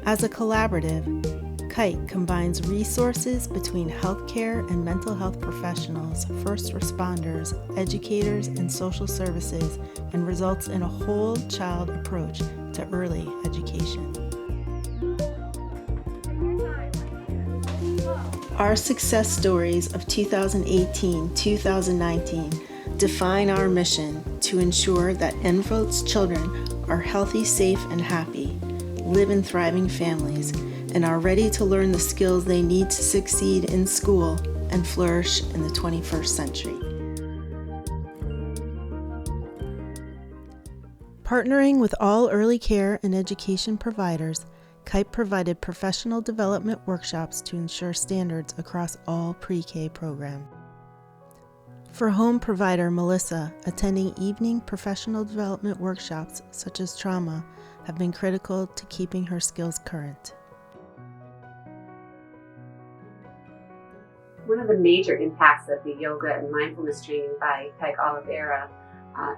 As a collaborative, KITE combines resources between healthcare and mental health professionals, first responders, educators, and social services, and results in a whole child approach to early education. Our success stories of 2018-2019 define our mission to ensure that Enfield's children are healthy, safe, and happy, live in thriving families, and are ready to learn the skills they need to succeed in school and flourish in the 21st century. Partnering with all early care and education providers, KITE provided professional development workshops to ensure standards across all pre-K programs. For home provider Melissa, attending evening professional development workshops such as trauma have been critical to keeping her skills current. One of the major impacts of the yoga and mindfulness training by Peg Oliveira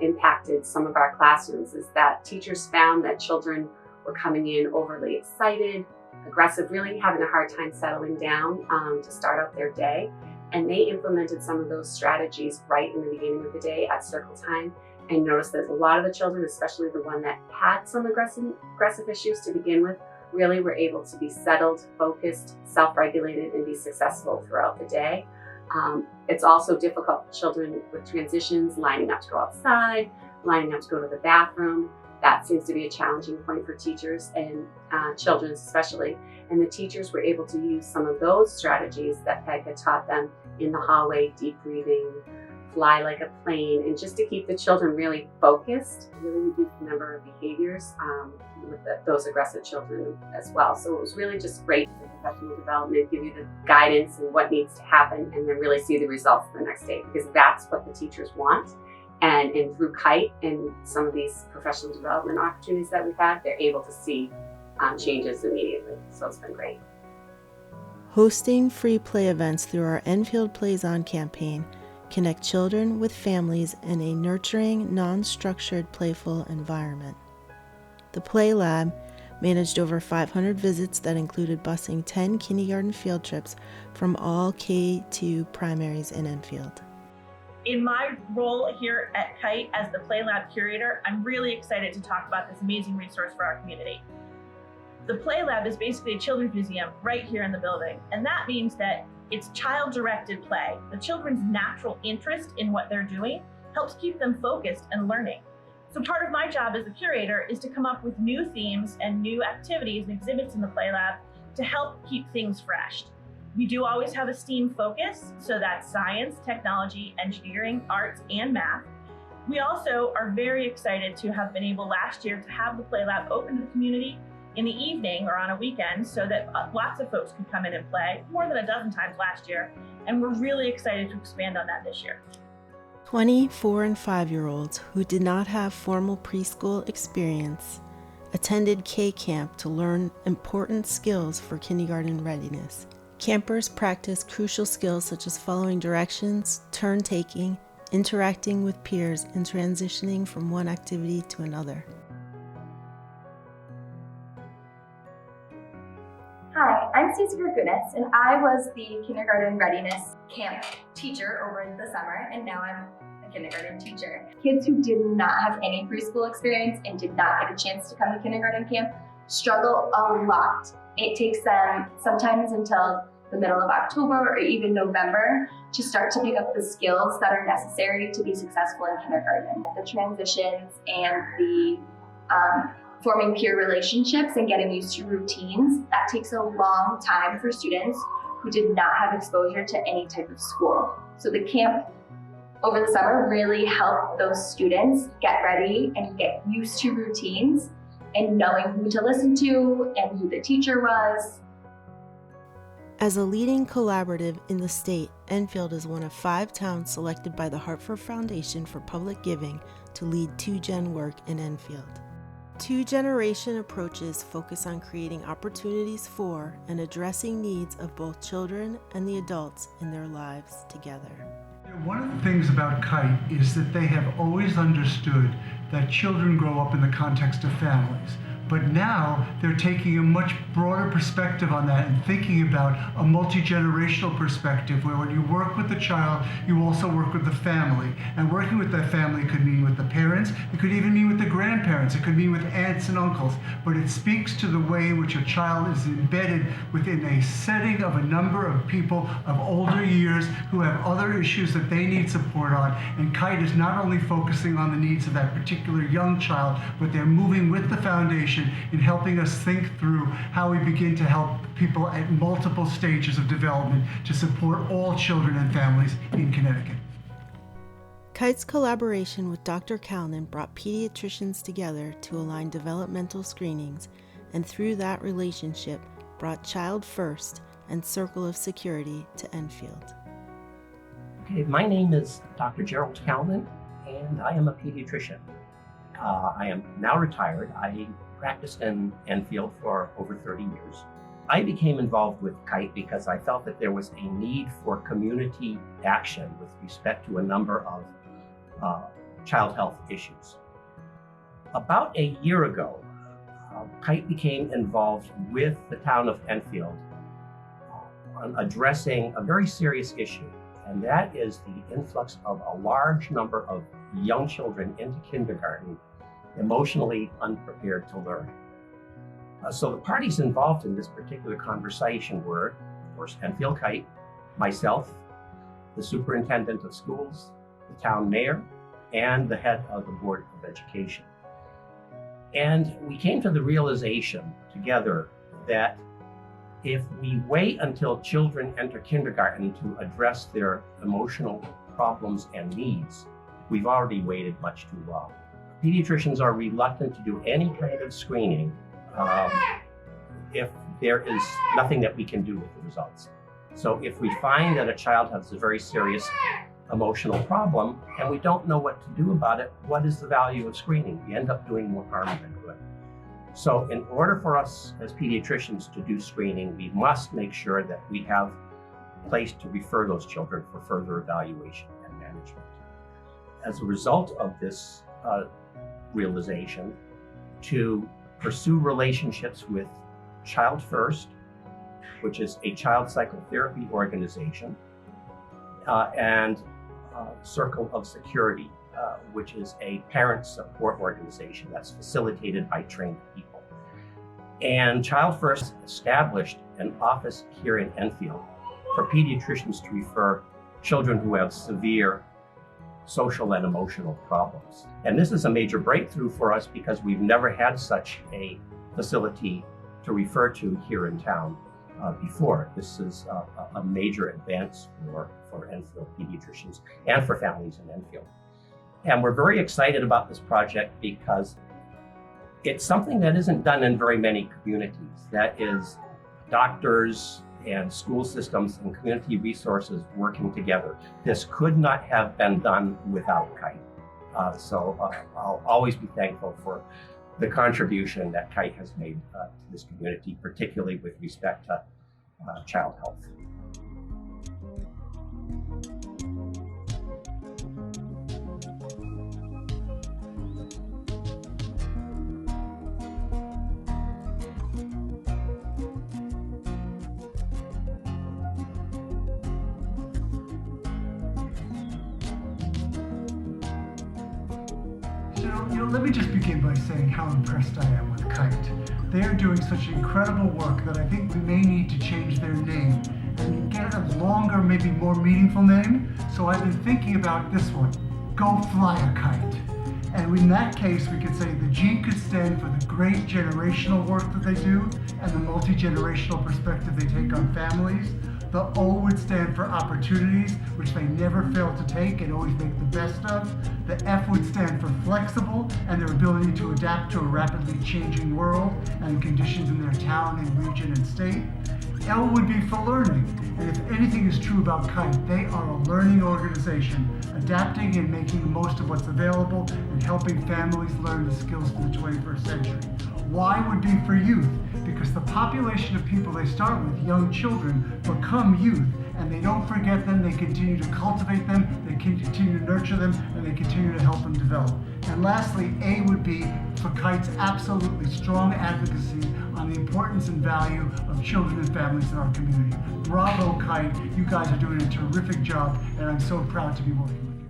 impacted some of our classrooms is that teachers found that children were coming in overly excited, aggressive, really having a hard time settling down to start out their day. And they implemented some of those strategies right in the beginning of the day at circle time, and noticed that a lot of the children, especially the one that had some aggressive issues to begin with, really were able to be settled, focused, self-regulated, and be successful throughout the day. It's also difficult for children with transitions, lining up to go outside, lining up to go to the bathroom. That seems to be a challenging point for teachers and children especially. And the teachers were able to use some of those strategies that Peg had taught them in the hallway, deep breathing, fly like a plane, and just to keep the children really focused, really reduce the number of behaviors with those aggressive children as well. So it was really just great for professional development, give you the guidance and what needs to happen, and then really see the results the next day, because that's what the teachers want. And through KITE and some of these professional development opportunities that we've had, they're able to see changes immediately. So it's been great. Hosting free play events through our Enfield Plays On campaign connect children with families in a nurturing, non-structured, playful environment. The Play Lab managed over 500 visits that included busing 10 kindergarten field trips from all K-2 primaries in Enfield. In my role here at KITE as the Play Lab curator, I'm really excited to talk about this amazing resource for our community. The Play Lab is basically a children's museum right here in the building, and that means that it's child-directed play. The children's natural interest in what they're doing helps keep them focused and learning. So part of my job as the curator is to come up with new themes and new activities and exhibits in the Play Lab to help keep things fresh. We do always have a STEAM focus, so that's science, technology, engineering, arts, and math. We also are very excited to have been able last year to have the Play Lab open to the community in the evening or on a weekend so that lots of folks could come in and play, more than a dozen times last year, and we're really excited to expand on that this year. 20 4- and 5-year-olds who did not have formal preschool experience attended K-Camp to learn important skills for kindergarten readiness. Campers practice crucial skills such as following directions, turn-taking, interacting with peers, and transitioning from one activity to another. Hi, I'm Stacey Goodness, and I was the kindergarten readiness camp teacher over the summer, and now I'm a kindergarten teacher. Kids who did not have any preschool experience and did not get a chance to come to kindergarten camp struggle a lot. It takes them sometimes until the middle of October or even November to start to pick up the skills that are necessary to be successful in kindergarten. The transitions and the forming peer relationships and getting used to routines, that takes a long time for students who did not have exposure to any type of school. So the camp over the summer really helped those students get ready and get used to routines and knowing who to listen to and who the teacher was. As a leading collaborative in the state, Enfield is one of 5 towns selected by the Hartford Foundation for Public Giving to lead 2-Gen work in Enfield. 2-generation approaches focus on creating opportunities for and addressing needs of both children and the adults in their lives together. One of the things about KITE is that they have always understood that children grow up in the context of families, But now they're taking a much broader perspective on that and thinking about a multi-generational perspective where when you work with the child, you also work with the family. And working with that family could mean with the parents, it could even mean with the grandparents, it could mean with aunts and uncles. But it speaks to the way in which a child is embedded within a setting of a number of people of older years who have other issues that they need support on. And KITE is not only focusing on the needs of that particular young child, but they're moving with the foundation in helping us think through how we begin to help people at multiple stages of development to support all children and families in Connecticut. KITE's collaboration with Dr. Kalnin brought pediatricians together to align developmental screenings, and through that relationship brought Child First and Circle of Security to Enfield. Okay, my name is Dr. Gerald Kalnin, and I am a pediatrician. I am now retired. I practiced in Enfield for over 30 years. I became involved with KITE because I felt that there was a need for community action with respect to a number of child health issues. About a year ago, KITE became involved with the town of Enfield on addressing a very serious issue, and that is the influx of a large number of young children into kindergarten emotionally unprepared to learn. So the parties involved in this particular conversation were, of course, Enfield KITE, myself, the superintendent of schools, the town mayor, and the head of the Board of Education. And we came to the realization together that if we wait until children enter kindergarten to address their emotional problems and needs, we've already waited much too long. Pediatricians are reluctant to do any kind of screening if there is nothing that we can do with the results. So if we find that a child has a very serious emotional problem and we don't know what to do about it, what is the value of screening? We end up doing more harm than good. So in order for us as pediatricians to do screening, we must make sure that we have a place to refer those children for further evaluation and management. As a result of this realization, to pursue relationships with Child First, which is a child psychotherapy organization, and Circle of Security, which is a parent support organization that's facilitated by trained people. And Child First established an office here in Enfield for pediatricians to refer children who have severe social and emotional problems. And this is a major breakthrough for us because we've never had such a facility to refer to here in town before. This is a major advance for Enfield pediatricians and for families in Enfield. And we're very excited about this project because it's something that isn't done in very many communities. That is doctors and school systems and community resources working together. This could not have been done without KITE. So I'll always be thankful for the contribution that KITE has made to this community, particularly with respect to child health. Let me just begin by saying how impressed I am with KITE. They are doing such incredible work that I think we may need to change their name and get a longer, maybe more meaningful name. So I've been thinking about this one, Go Fly a Kite. And in that case, we could say the G could stand for the great generational work that they do and the multi-generational perspective they take on families. The O would stand for opportunities, which they never fail to take and always make the best of. The F would stand for flexible and their ability to adapt to a rapidly changing world and conditions in their town and region and state. L would be for learning, and if anything is true about KITE, they are a learning organization, adapting and making the most of what's available and helping families learn the skills for the 21st century. Y would be for youth, because the population of people they start with, young children, become youth, and they don't forget them, they continue to cultivate them, they continue to nurture them, and they continue to help them develop. And lastly, A would be for KITE's absolutely strong advocacy on the importance and value of children and families in our community. Bravo, KITE. You guys are doing a terrific job, and I'm so proud to be working with you.